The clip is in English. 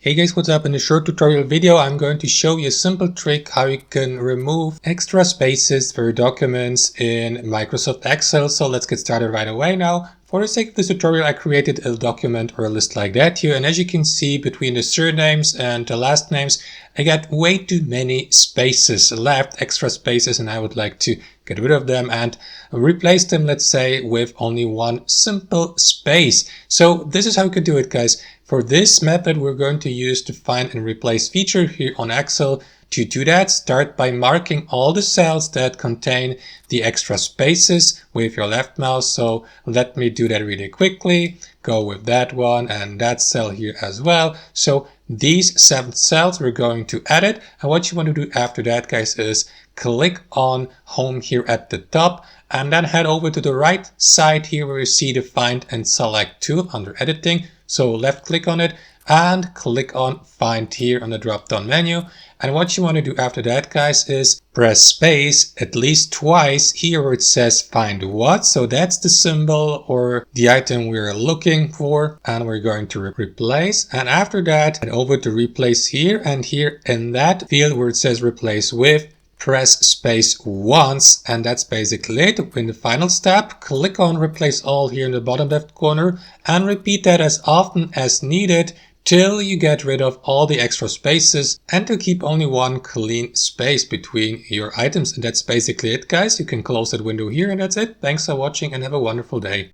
Hey guys, what's up? In this short tutorial video, I'm going to show you a simple trick how you can remove extra spaces for your documents in Microsoft Excel. So let's get started right away now. For the sake of this tutorial, I created a document or a list like that here. And as you can see, between the surnames and the last names, I got way too many spaces left, extra spaces, and I would like to get rid of them and replace them, let's say, with only one simple space. So this is how you could do it, guys. For this method, we're going to use the find and replace feature here on Excel. To do that, start by marking all the cells that contain the extra spaces with your left mouse. So let me do that really quickly. Go with that one and that cell here as well. So these 7 cells we're going to edit. And what you want to do after that, guys, is click on home here at the top and then head over to the right side here where you see the find and select tool under editing. So left click on it and click on find here on the drop down menu. And what you want to do after that, guys, is press space at least twice here where it says find what. So that's the symbol or the item we're looking for, and we're going to replace. And after that, head over to replace here, and here in that field where it says replace with, press space once, and that's basically it. In the final step, click on replace all here in the bottom left corner and repeat that as often as needed till you get rid of all the extra spaces and to keep only one clean space between your items. And that's basically it, guys. You can close that window here, and that's it. Thanks for watching and have a wonderful day.